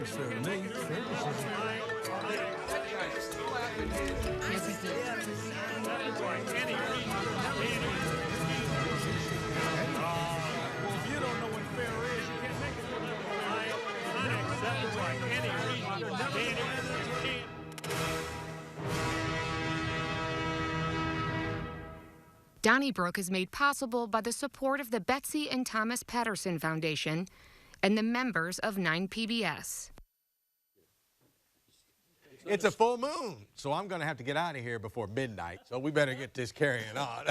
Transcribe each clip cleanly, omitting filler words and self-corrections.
was fair to me. Donnybrook is made possible by the support of the Betsy and Thomas Patterson Foundation and the members of 9PBS. It's a full moon, so I'm going to have to get out of here before midnight, so we better get this carrying on.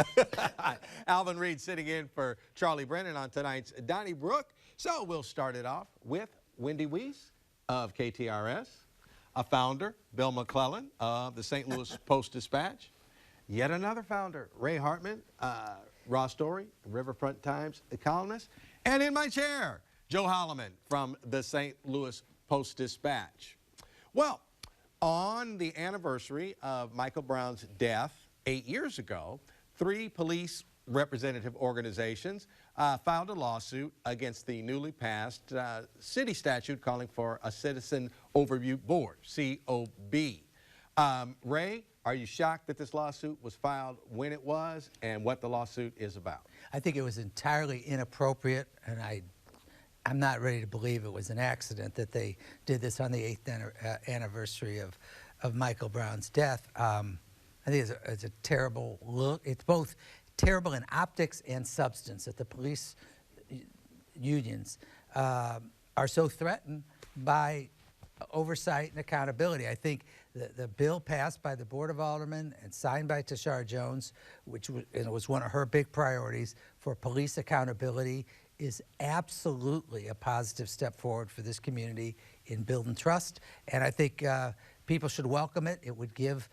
Alvin Reid sitting in for Charlie Brennan on tonight's Donnybrook. So we'll start it off with Wendy Wiese of KTRS, a founder, Bill McClellan of the St. Louis Post-Dispatch, yet another founder, Ray Hartmann, Raw Story, Riverfront Times, a columnist, and in my chair, Joe Holleman from the St. Louis Post-Dispatch. Well, on the anniversary of Michael Brown's death 8 years ago, 3 police representative organizations filed a lawsuit against the newly passed city statute calling for a Citizen Overview Board, COB. Ray, are you shocked that this lawsuit was filed when it was and what the lawsuit is about? I think it was entirely inappropriate, and I'm not ready to believe it was an accident that they did this on the 8th anniversary of Michael Brown's death. I think it's a terrible look. It's both terrible in optics and substance that the police unions are so threatened by oversight and accountability. I think the bill passed by the Board of Aldermen and signed by Tashara Jones, which was one of her big priorities for police accountability, is absolutely a positive step forward for this community in building trust. And I think people should welcome it. It would give,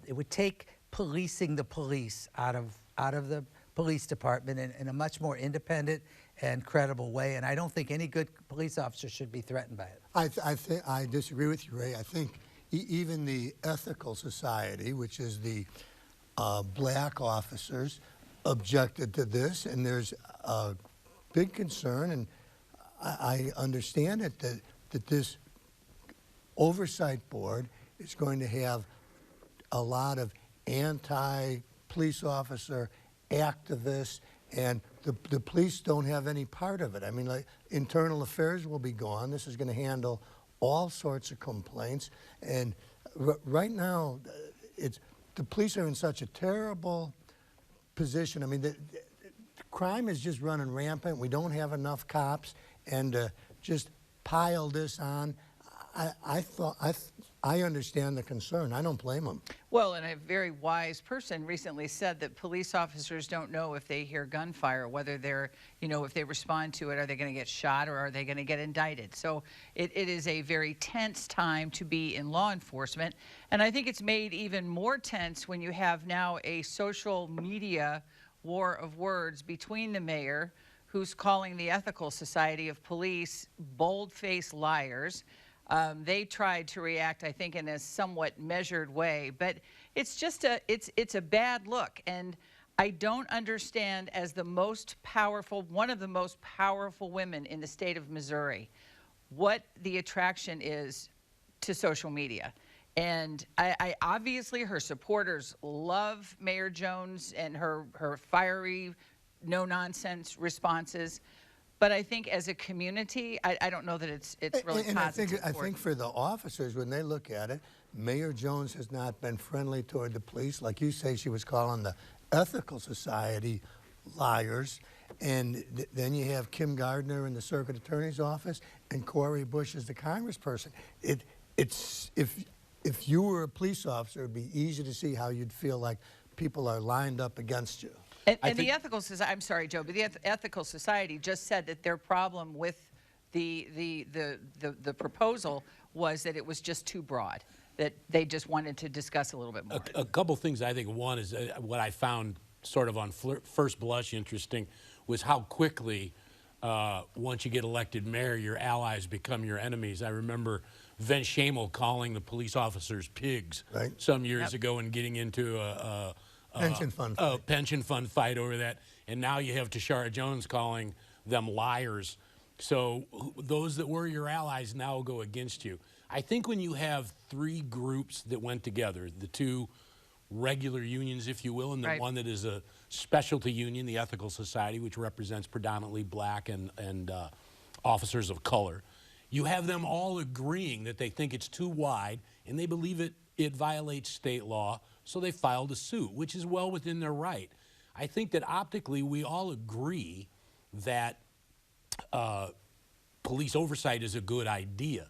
it would take policing the police out of the police department in a much more independent and credible way. And I don't think any good police officer should be threatened by it. I disagree with you, Ray. I think even the Ethical Society, which is the black officers, objected to this, and there's a big concern, and I understand it, that this oversight board is going to have a lot of anti-police officer activists, and the police don't have any part of it. I mean, like, internal affairs will be gone. This is going to handle all sorts of complaints, and right now, the police are in such a terrible position. I mean, the crime is just running rampant. We don't have enough cops, and just pile this on. I understand the concern. I don't blame them. Well, and a very wise person recently said that police officers don't know if they hear gunfire, whether they're, if they respond to it, are they going to get shot or are they going to get indicted? So it is a very tense time to be in law enforcement. And I think it's made even more tense when you have now a social media war of words between the mayor, who's calling the Ethical Society of Police bold-faced liars. They tried to react, I think, in a somewhat measured way, but it's just it's a bad look. And I don't understand, as the most powerful, one of the most powerful women in the state of Missouri, what the attraction is to social media. And I obviously, her supporters love Mayor Jones and her fiery, no-nonsense responses. But I think as a community, I don't know that it's really positive. I think for the officers, when they look at it, Mayor Jones has not been friendly toward the police. Like you say, she was calling the Ethical Society liars. And then you have Kim Gardner in the Circuit Attorney's Office and Cori Bush as the congressperson. If you were a police officer, it would be easy to see how you'd feel like people are lined up against you. And the Ethical Society, I'm sorry, Joe, but the Ethical Society just said that their problem with the proposal was that it was just too broad, that they just wanted to discuss a little bit more. A couple things I think. One is what I found sort of on first blush interesting was how quickly, once you get elected mayor, your allies become your enemies. I remember Vince Shamel calling the police officers pigs some years ago and getting into a pension fund fight over that, and now you have Tashara Jones calling them liars. So those that were your allies now go against you. I think when you have three groups that went together, the two regular unions, if you will, and the Right. one that is a specialty union, the Ethical Society, which represents predominantly black and officers of color, you have them all agreeing that they think it's too wide and they believe it violates state law, so they filed a suit, which is well within their right. I think that optically we all agree that police oversight is a good idea.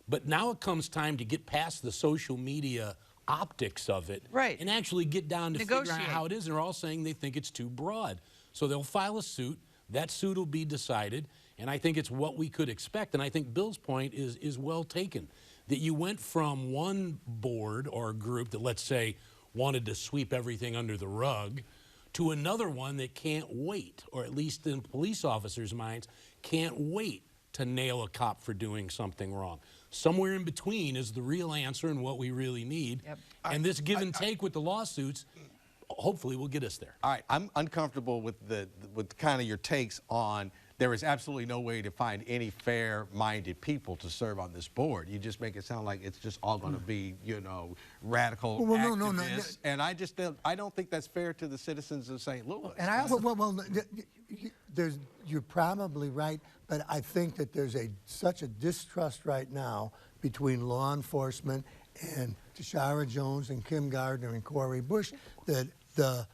But now it comes time to get past the social media optics of it, Right. and actually get down to figure out Negotiate. how it is. They're all saying they think it's too broad. So they'll file a suit. That suit will be decided, and I think it's what we could expect. And I think Bill's point is well taken, that you went from one board or group that, let's say, wanted to sweep everything under the rug to another one that can't wait, or at least in police officers' minds, can't wait to nail a cop for doing something wrong. Somewhere in between is the real answer and what we really need. Yep. And this give and take with the lawsuits, hopefully will get us there. All right, I'm uncomfortable with kind of your takes on there is absolutely no way to find any fair-minded people to serve on this board. You just make it sound like it's just all going to be, you know, radical activists. And I don't think that's fair to the citizens of St. Louis. And I also, you're probably right, but I think that there's such a distrust right now between law enforcement and Tashara Jones and Kim Gardner and Corey Bush that the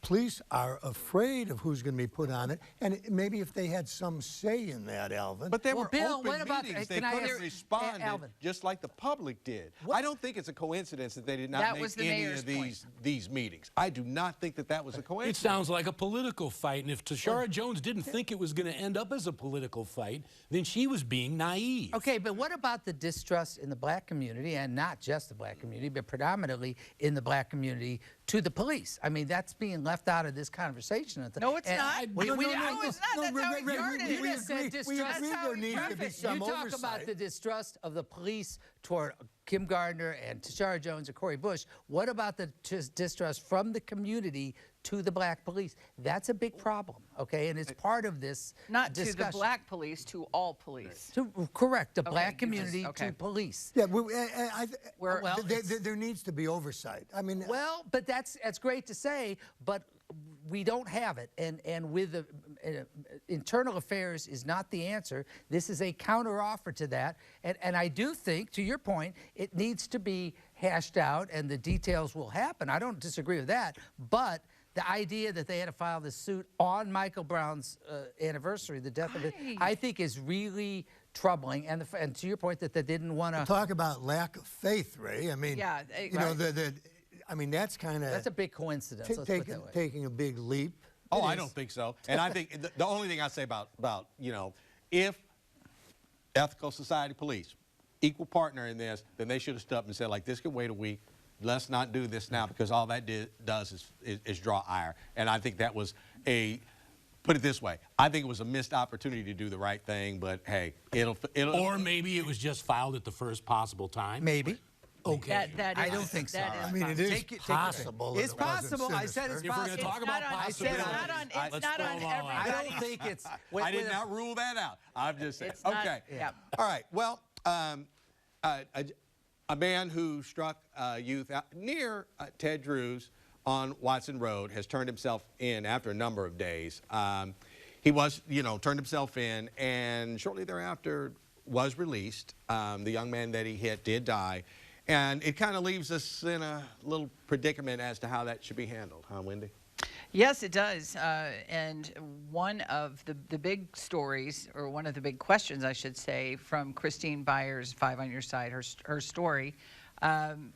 police are afraid of who's going to be put on it, and maybe if they had some say in that, Alvin. But they Well, were Bill, open what about- meetings. They can I could have ask- responded Alvin. just like the public did. I don't think it's a coincidence that they did not That make was the any mayor's of point. these meetings. I do not think that was a It coincidence. sounds like a political fight, and if Tashara Jones didn't think it was going to end up as a political fight, then she was being naive. Okay, but what about the distrust in the black community, and not just the black community, but predominantly in the black community to the police? I mean, that's being left out of this conversation. No, it's And not. I- No, it's not. That's how he worded it. we just said agree distrust. there That's how needs he to be prefaced it. some You talk oversight. about the distrust of the police toward Kim Gardner and Tashara Jones and Corey Bush. What about the distrust from the community to the black police? That's a big problem, okay? And it's part of this Not discussion. to the black police, to all police. Correct, the black give us- community okay. to police. Yeah, Well, there needs to be oversight. I mean, Well, but that's great to say, but we don't have it, and with the internal affairs is not the answer. This is a counteroffer to that, and I do think, to your point, it needs to be hashed out, and the details will happen. I don't disagree with that, but the idea that they had to file this suit on Michael Brown's anniversary, the death of it, I think is really troubling. And to your point that they didn't want to talk about lack of faith, Ray. I mean, Yeah, you know, I mean, that's kind of that's a big coincidence. Let's put it that way. taking a big leap. Oh, It I is. don't think so. And I think the only thing I say about you know, if Ethical Society Police, equal partner in this, then they should have stood up and said, like, this can wait a week. Let's not do this now, because all that does is draw ire. And I think that was put it this way, I think it was a missed opportunity to do the right thing, but hey, it'll Or maybe it was just filed at the first possible time. Maybe. Okay. That I is- don't think so. that is I mean, it is Take it- possible. that It's it wasn't possible. I said it's sinister. If we're going to possible. talk about not on- possibilities, it's not on- it's let's not throw on them all out. I everybody. don't think it's. I did not rule that out. I'm just saying. It's not- Okay. yeah. All right. Well, a man who struck youth out near Ted Drew's on Watson Road has turned himself in after a number of days. He was, turned himself in, and shortly thereafter was released. The young man that he hit did die. And it kind of leaves us in a little predicament as to how that should be handled, huh, Wendy? Yes, it does. And one of the big stories, or one of the big questions, I should say, from Christine Byers, 5 on Your Side, her story,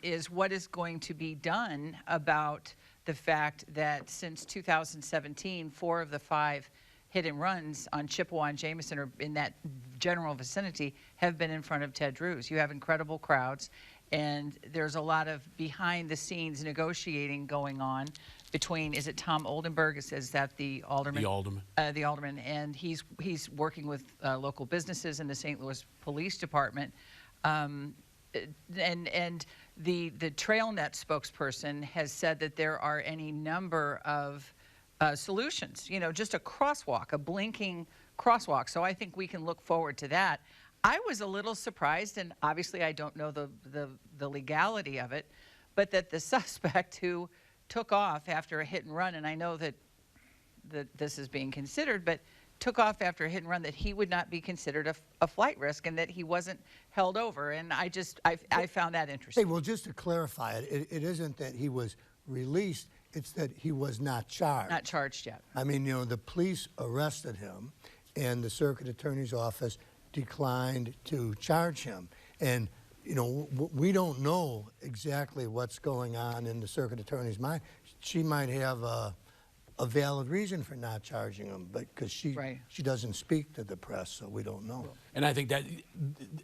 is what is going to be done about the fact that since 2017, 4 of the 5 hit and runs on Chippewa and Jameson, or in that general vicinity, have been in front of Ted Drew's. You have incredible crowds, and there's a lot of behind-the-scenes negotiating going on between, is it Tom Oldenburg? Is that the alderman? The alderman. The alderman, and he's working with local businesses in the St. Louis Police Department. And the TrailNet spokesperson has said that there are any number of solutions. Just a crosswalk, a blinking crosswalk. So I think we can look forward to that. I was a little surprised, and obviously I don't know the legality of it, but that the suspect who took off after a hit and run, and I know that this is being considered, but took off after a hit and run, that he would not be considered a flight risk and that he wasn't held over. And I found that interesting. Hey, well, just to clarify it, it isn't that he was released, it's that he was not charged. Not charged yet. I mean, you know, the police arrested him, and the circuit attorney's office declined to charge him. And, you know, we don't know exactly what's going on in the circuit attorney's mind. She might have a valid reason for not charging him, but because she doesn't speak to the press, so we don't know. And I think that,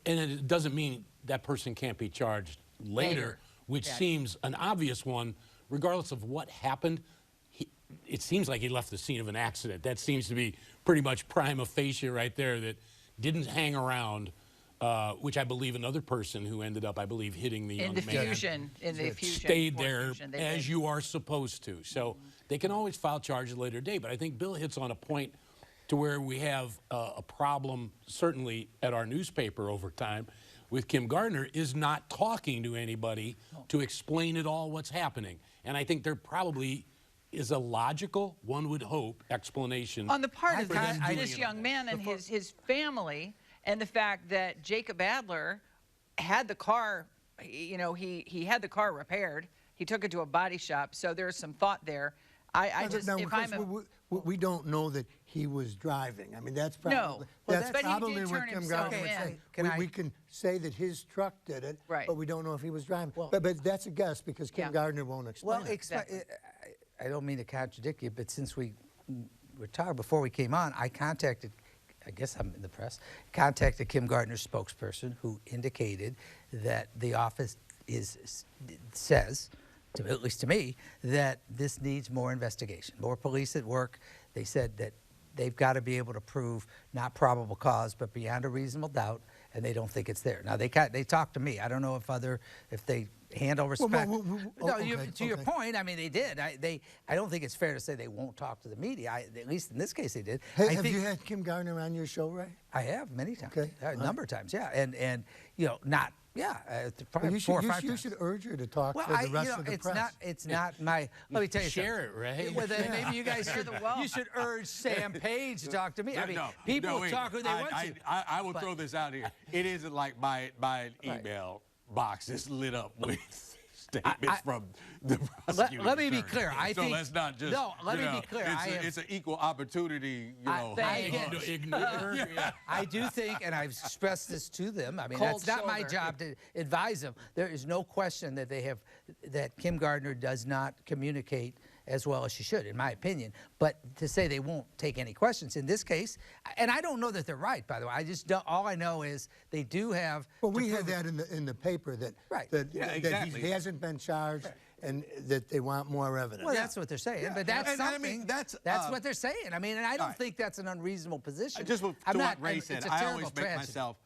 and it doesn't mean that person can't be charged later. Which seems an obvious one, regardless of what happened. It seems like he left the scene of an accident. That seems to be pretty much prima facie right there, that didn't hang around, which I believe another person who ended up, I believe, hitting the young man. In the fusion. Stayed there as you are supposed to. So they can always file charges at a later date. But I think Bill hits on a point to where we have a problem, certainly at our newspaper over time, with Kim Gardner, is not talking to anybody to explain it all what's happening. And I think there probably is a logical, one would hope, explanation on the part of this young man and his family, and the fact that Jacob Adler had the car, you know, he had the car repaired. He took it to a body shop, so there's some thought there. We don't know that he was driving. I mean, that's probably that's probably what Kim Gardner would say. We can say that his truck did it, but we don't know if he was driving. Well, but that's a guess because Kim Gardner won't explain it. I don't mean to contradict you, but since we were talking before we came on, I contacted, I guess I'm in the press, contacted Kim Gardner's spokesperson, who indicated that the office says, at least to me, that this needs more investigation, more police at work. They said that they've got to be able to prove not probable cause, but beyond a reasonable doubt, and they don't think it's there. Now, they talked to me. I don't know if they handle respect. To your point, I mean, they did. I don't think it's fair to say they won't talk to the media. At least in this case, they did. Hey, have you had Kim Gardner on your show, Ray? I have many times. Okay. A number of times, yeah. And you know, not. Yeah, probably 4 or 5 times. You should urge her to talk to the rest of the press. It's not my. Let me tell you something. Share it, Ray. Well, then maybe you guys should. You should urge Sam Page to talk to me. I mean, people talk who they want to. I will throw this out here. It isn't like my email box is lit up with statements from the prosecuting Let me be clear. I think. So let's not just. No, let me be clear. It's an equal opportunity. You know. I do think, and I've expressed this to them. I mean, that's not my job to advise them. There is no question that that Kim Gardner does not communicate as well as she should, in my opinion. But to say they won't take any questions in this case, and I don't know that they're right, by the way. I just don't, all I know is they do have. Well, we had that in the paper that he hasn't been charged. And that they want more evidence. Well, that's what they're saying. But that's something. I mean, that's what they're saying. I mean, and I don't think that's an unreasonable position. Just to what Ray said, I always make myself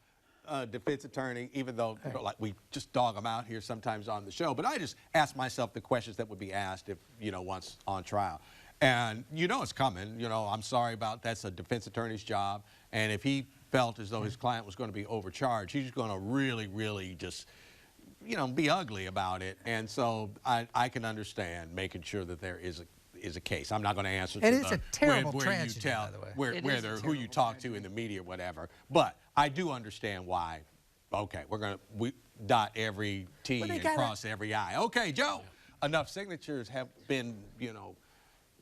a defense attorney, even though like we just dog them out here sometimes on the show. But I just ask myself the questions that would be asked if, you know, once on trial. And you know it's coming. You know, I'm sorry about that's a defense attorney's job. And if he felt as though his client was going to be overcharged, he's going to really, really just, you know, be ugly about it. And so I can understand making sure that there is a case. I'm not going to answer and it's a terrible tragedy, by the way. Who you talk to in the media or whatever. But I do understand why. Okay, we dot every T and cross every I. Okay, Joe, enough signatures have been, you know,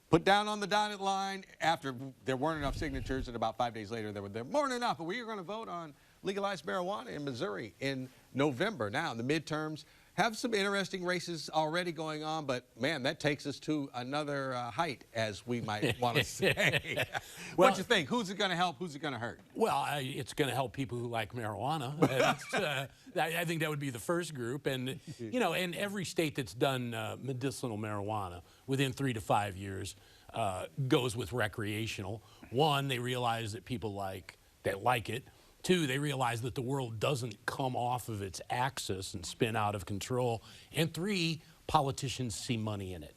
put down on the dotted line. After there weren't enough signatures, and about 5 days later there were more than enough. But we are going to vote on legalized marijuana in Missouri in November. Now, the midterms have some interesting races already going on, but man, that takes us to another height, as we might want to say. Well, what do you think? Who's it going to help? Who's it going to hurt? Well, it's going to help people who like marijuana. I think that would be the first group. And, you know, in every state that's done medicinal marijuana within 3 to 5 years goes with recreational. One, they realize that people like it. 2, they realize that the world doesn't come off of its axis and spin out of control. And 3, politicians see money in it.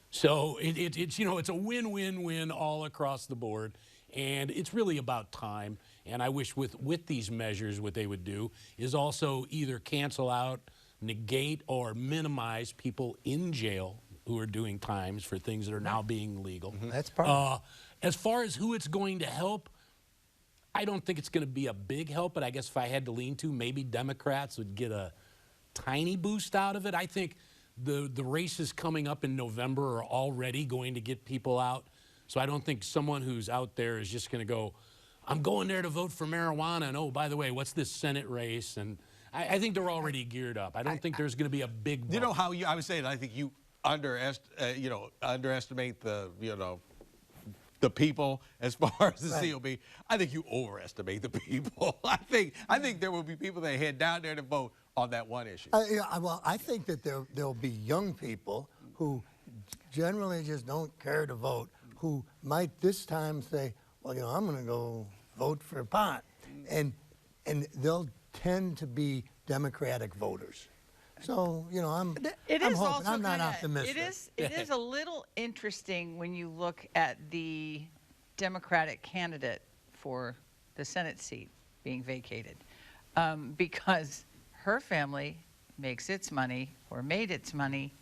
So it's, you know, it's a win-win-win all across the board. And it's really about time. And I wish with these measures, what they would do is also either cancel out, negate, or minimize people in jail who are doing times for things that are now being legal. That's part. As far as who it's going to help, I don't think it's going to be a big help, but I guess if I had to lean to, maybe Democrats would get a tiny boost out of it. I think the races coming up in November are already going to get people out. So I don't think someone who's out there is just going to go, I'm going there to vote for marijuana, and oh, by the way, what's this Senate race? And I think they're already geared up. I don't think there's going to be a big vote. You know how I was saying, I think you underestimate the people as far as the COB. I think you overestimate the people. I think there will be people that head down there to vote on that one issue. Well, I think that there'll be young people who generally just don't care to vote, who might this time say, well, I'm going to go vote for pot. And they'll tend to be Democratic voters. So, I'm hoping. Also I'm not optimistic. It is a little interesting when you look at the Democratic candidate for the Senate seat being vacated, because her family makes its money or made its money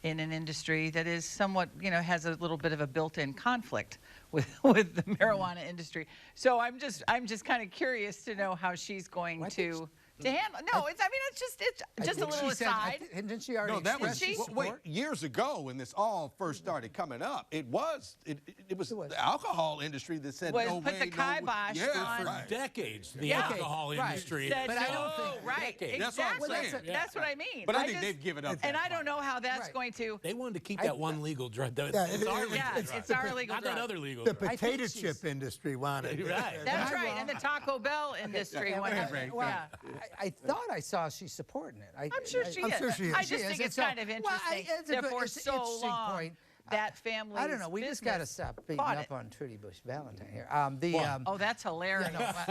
in an industry that is somewhat, has a little bit of a built-in conflict with the marijuana industry. So I'm just kind of curious to know how she's going to handle. No, it's just a little aside. Didn't she already? No, that was support? years ago when this all first started coming up. It was the alcohol industry that said no put way, the kibosh on for decades. The alcohol industry. Said, but I don't think right. decades. Exactly. That's what I'm saying. That's what I mean. But I think they've given up. And I don't know how that's going to. They wanted to keep that one legal drug. It's our legal Not drug. that other legal The drug. potato chip industry wanted it. Right. That's right. And the Taco Bell industry. I thought I saw she's supporting it. I'm sure she is. I just think it's kind of interesting that for so long that family. I don't know. We just got to stop beating up on Trudy Bush Valentine here. Oh, that's hilarious.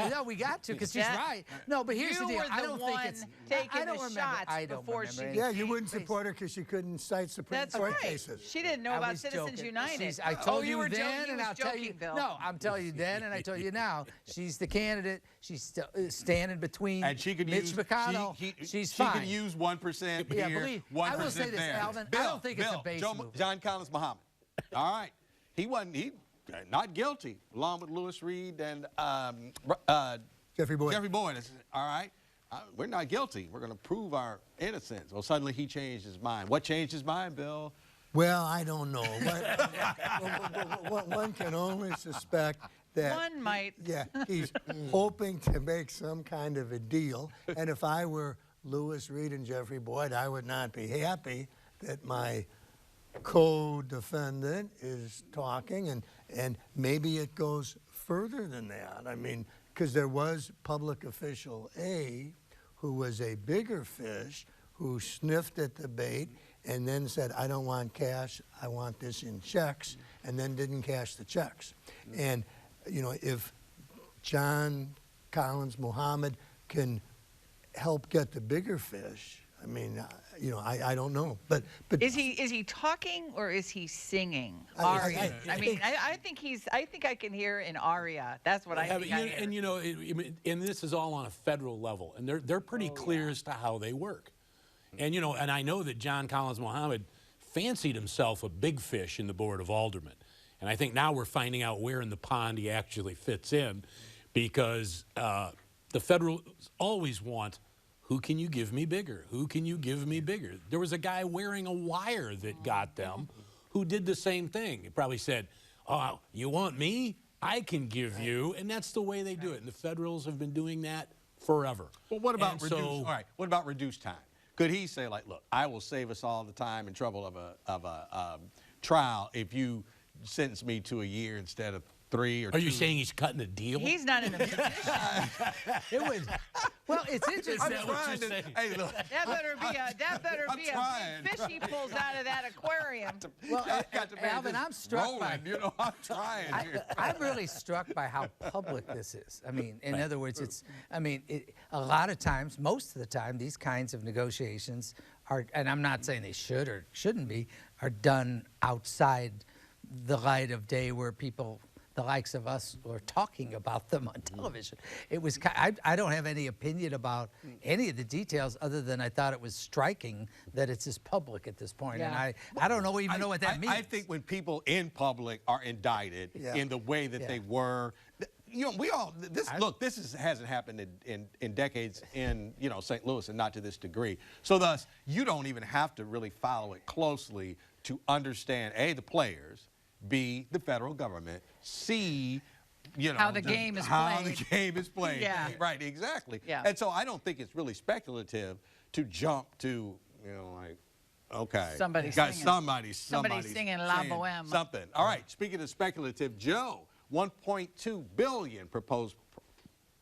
No, we got to because she's right. No, but here's the deal. I don't think it's taking the shots before she. Yeah, you wouldn't support her because she couldn't cite Supreme Court cases. She didn't know about Citizens United. I told you then, and I'll tell you. No, I'm telling you then, and I tell you now. She's the candidate. She's still standing between and she could Mitch McConnell. She's fine. She could use 1% here, 1% I will say this, there. Alvin. I don't think it's a base move. John Collins Muhammad. All right, he not guilty, along with Lewis Reed and Jeffrey Boyd. Jeffrey Boyd. All right, we're not guilty. We're going to prove our innocence. Well, suddenly he changed his mind. What changed his mind, Bill? Well, I don't know. One can only suspect that. One might. Yeah, he's hoping to make some kind of a deal. And if I were Lewis Reed and Jeffrey Boyd, I would not be happy that my co-defendant is talking, and maybe it goes further than that. I mean, because there was public official A who was a bigger fish who sniffed at the bait and then said, I don't want cash, I want this in checks, and then didn't cash the checks. And, if John Collins Muhammad can help get the bigger fish, I mean, I don't know, but is he talking or is he singing aria? I think I can hear an aria. That's what I think. And this is all on a federal level, and they're pretty clear as to how they work. And and I know that John Collins Muhammad fancied himself a big fish in the Board of Aldermen, and I think now we're finding out where in the pond he actually fits in, because the federals always want. Who can you give me bigger? Who can you give me bigger? There was a guy wearing a wire that got them who did the same thing. He probably said, oh, you want me? I can give you. And that's the way they do it. And the federals have been doing that forever. Well, what about what about reduced time? Could he say, like, look, I will save us all the time and trouble of a trial if you sentence me to a year instead of 3 or 2. Are you saying he's cutting a deal? He's not in a position. Well, it's interesting. Hey, look. That better be a big fish he pulls out of that aquarium. Well, Alvin, I'm struck by. I'm trying here. I'm really struck by how public this is. I mean, in other words, a lot of times, most of the time, these kinds of negotiations are, and I'm not saying they should or shouldn't be, are done outside the light of day where people the likes of us were talking about them on television. It was, I don't have any opinion about any of the details other than I thought it was striking that it's as public at this point. Yeah. And I don't even know what that means. I think when people in public are indicted in the way that they were, you know, we all, this hasn't happened in decades in, you know, St. Louis, and not to this degree. So thus, you don't even have to really follow it closely to understand, A, the players, B, the federal government, C, you know, how the game is how played. the game is played. Yeah. Right, exactly. Yeah. And so I don't think it's really speculative to jump to, you know, like, okay. Somebody got singing. somebody singing La saying Boheme. something. All right, speaking of speculative, Joe, $1.2 billion proposed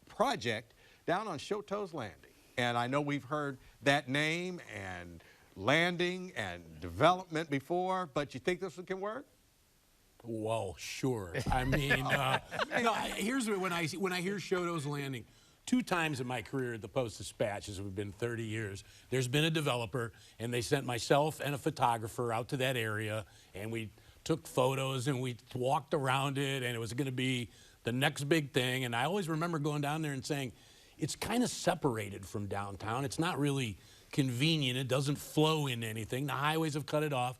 project down on Choteau's Landing. And I know we've heard that name and landing and development before, but you think this one can work? Well, sure. I mean, no, here's when I hear Choteau's Landing. 2 times in my career at the Post-Dispatch, as we've been 30 years, there's been a developer, and they sent myself and a photographer out to that area, and we took photos, and we walked around it, and it was going to be the next big thing. And I always remember going down there and saying, it's kind of separated from downtown. It's not really convenient. It doesn't flow into anything. The highways have cut it off.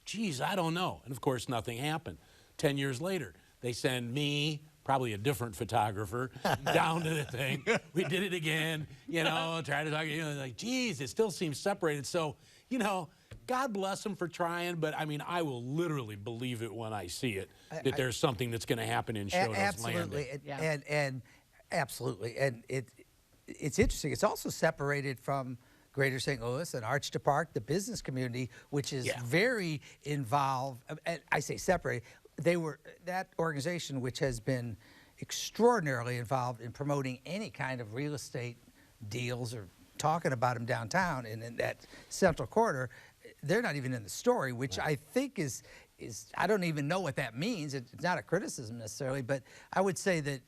Geez, I don't know. And, of course, nothing happened. 10 years later, they send me, probably a different photographer, down to the thing. We did it again, you know, try to talk, you know, like, geez, it still seems separated. So, you know, God bless them for trying, but, I mean, I will literally believe it when I see it, that there's something that's going to happen in Choteau's absolutely. Landing. And absolutely. And it's interesting. It's also separated from Greater St. Louis and Arch Park, the business community, which is very involved. And I say separated. They were that organization, which has been extraordinarily involved in promoting any kind of real estate deals or talking about them downtown and in that central corridor. They're not even in the story, which I think is I don't even know what that means. It's not a criticism necessarily, but I would say that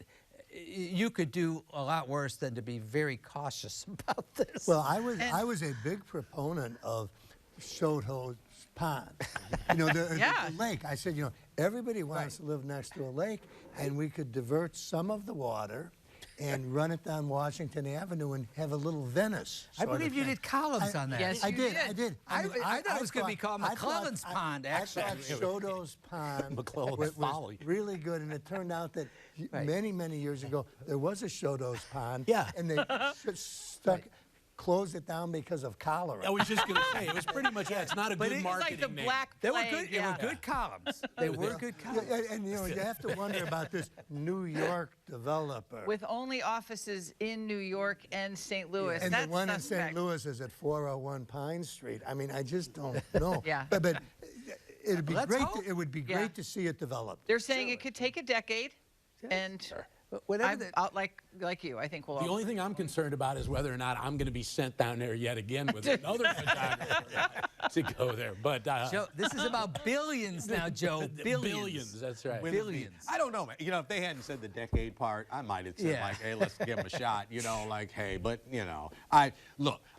you could do a lot worse than to be very cautious about this. Well, I was a big proponent of Choteau's Pond. You know, the lake. I said, you know, everybody wants to live next to a lake, and we could divert some of the water and run it down Washington Avenue and have a little Venice. I believe you did columns on that. Yes, I you did. did. I did. I thought it was going to be called McClellan's Pond, actually. I thought Choteau's Pond McClellan's Folly. was really good, and it turned out that many, many years ago, there was a Choteau's Pond, and they closed it down because of cholera. I was just going to say, it was pretty much, it's not a good marketing It's like the name. Black They were Plague. good. They were good columns. They were good columns. And you know, you have to wonder about this New York developer. With only offices in New York and St. Louis. And That's the one in suspect. St. Louis is at 401 Pine Street. I mean, I just don't know. But it'd be Let's great. hope. It would be great to see it develop. They're saying it could take a decade, and like you, I think we'll. The only thing I'm concerned about is whether or not I'm going to be sent down there yet again with another photographer to go there. But Joe, this is about billions now, Joe. Billions, that's right. Billions. I don't know, man. You know, if they hadn't said the decade part, I might have said, like, hey, let's give them a shot. You know, like, hey, but, you know,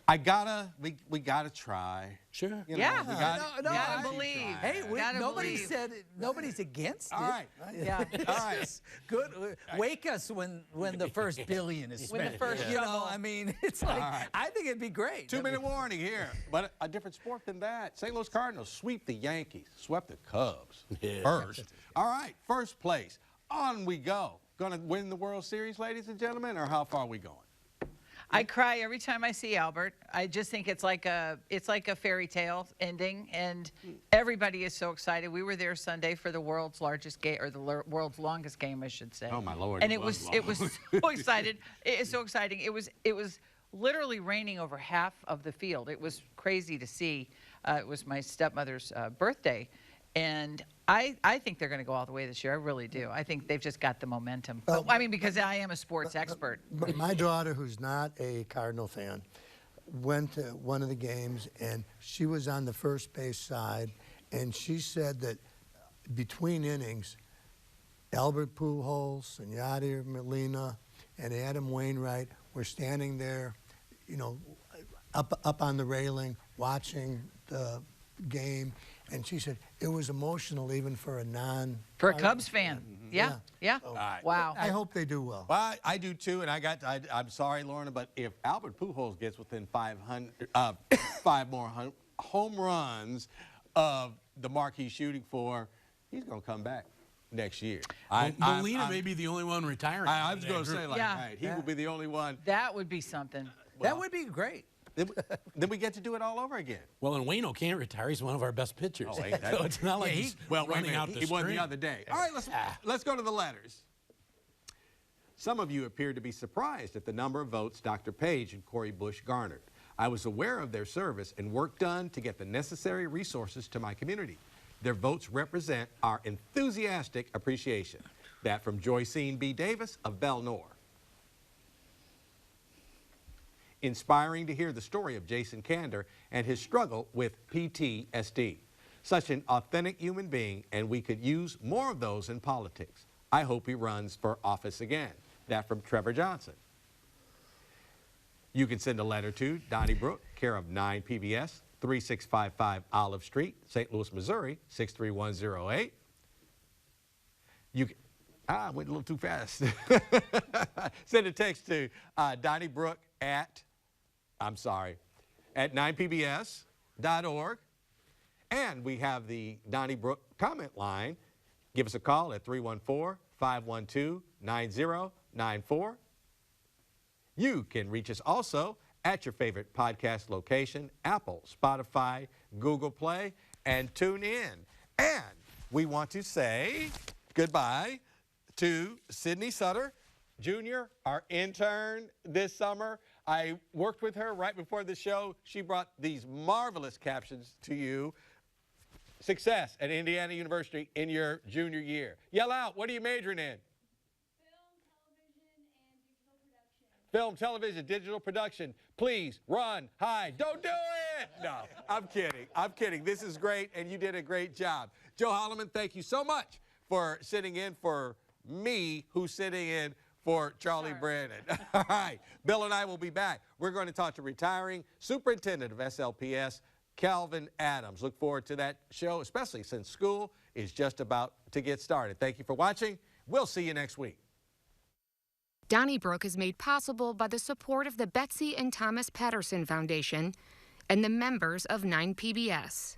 we gotta try. Sure. You know, we gotta believe. Hey, nobody believe. said nobody's against All it. right. Yeah. All right. Good. Wake us when the first billion is spent. When the first you know, I mean, it's like I think it'd be great. 2-minute warning here, but a different sport than that. St. Louis Cardinals sweep the Yankees, swept the Cubs first. All right, first place. On we go. Going to win the World Series, ladies and gentlemen, or how far are we going? I cry every time I see Albert. I just think it's like a fairy tale ending, and everybody is so excited. We were there Sunday for the world's largest game, or the world's longest game, I should say. Oh my Lord! And it was so excited. It is so exciting. It was literally raining over half of the field. It was crazy to see. It was my stepmother's birthday. And I think they're going to go all the way this year. I really do. I think they've just got the momentum. I mean, because I am a sports expert. But my daughter, who's not a Cardinal fan, went to one of the games, and she was on the first base side, and she said that between innings, Albert Pujols and Yadier Molina and Adam Wainwright were standing there, you know, up on the railing watching the game. And she said it was emotional even for a For a Cubs fan. Yeah. So, Wow. I hope they do well. Well, I do too, and I'm sorry, Lorna, but if Albert Pujols gets within 5 more home runs of the mark he's shooting for, he's going to come back next year. Molina may be the only one retiring. I was going to say, like, Yeah. right, he will be the only one. That would be something. That would be great. Then we get to do it all over again. Well, and Waino can't retire. He's one of our best pitchers. Oh, ain't that- So it's not like he's running out the He won string. the other day. All right, let's go to the letters. Some of you appeared to be surprised at the number of votes Dr. Page and Cori Bush garnered. I was aware of their service and work done to get the necessary resources to my community. Their votes represent our enthusiastic appreciation. That from Joycine B. Davis of Belnor. Inspiring to hear the story of Jason Kander and his struggle with PTSD. Such an authentic human being, and we could use more of those in politics. I hope he runs for office again. That from Trevor Johnson. You can send a letter to Donnybrook, care of 9 PBS, 3655 Olive Street, St. Louis, Missouri, 63108. You can, I went a little too fast. Send a text to Donnybrook at 9pbs.org. And we have the Donnybrook comment line. Give us a call at 314-512-9094. You can reach us also at your favorite podcast location, Apple, Spotify, Google Play, and tune in. And we want to say goodbye to Sydney Sutter, Jr., our intern this summer. I worked with her right before the show. She brought these marvelous captions to you. Success at Indiana University in your junior year. Yell out, what are you majoring in? Film, television, digital production. Please run, hide, don't do it. No, I'm kidding. I'm kidding. This is great, and you did a great job. Joe Holleman, thank you so much for sitting in for me, who's sitting in for Charlie Brennan. All right, Bill and I will be back. We're going to talk to retiring superintendent of SLPS, Calvin Adams. Look forward to that show, especially since school is just about to get started. Thank you for watching. We'll see you next week. Donnybrook is made possible by the support of the Betsy and Thomas Patterson Foundation and the members of 9 PBS.